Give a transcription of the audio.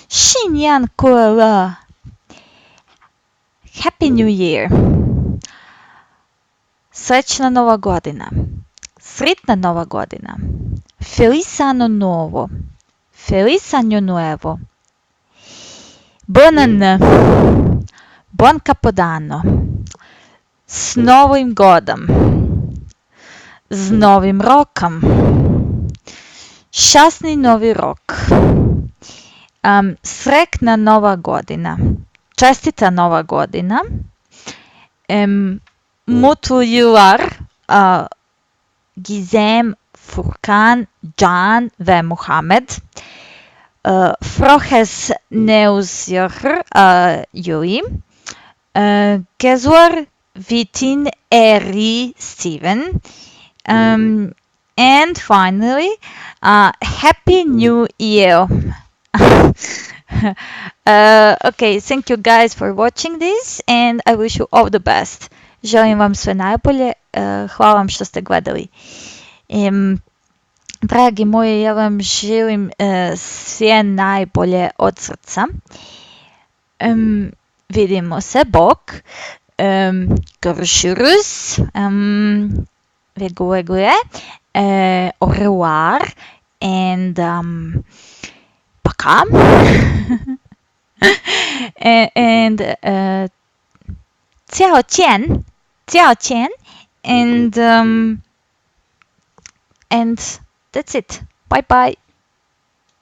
신년 kuala. Happy New Year. Srećna nova godina. Sretna nova godina. Feliz anno nuovo. Feliz anno nuovo. Bon an. Buon capodanno. S novim godom. Z novim rokom. Šťastný nový rok. Sretna nova godina. Čestita nova godina. Mutlu yıllar. Gizem, Furkan, Can ve Muhammed. Frohes Neusjör Juli. Gezor Vitin Eri Steven. And finally, Happy New Year. Okay, thank you guys for watching this and I wish you all the best. Želim vam sve najbolje, hvala vam što ste gledali. Dragi moji, ja vam želim sve najbolje od srca. Vidimo se, bok. Görüşürüz. Güle au revoir. And paka. And ciao qian. Ciao qian. And that's it. Bye bye.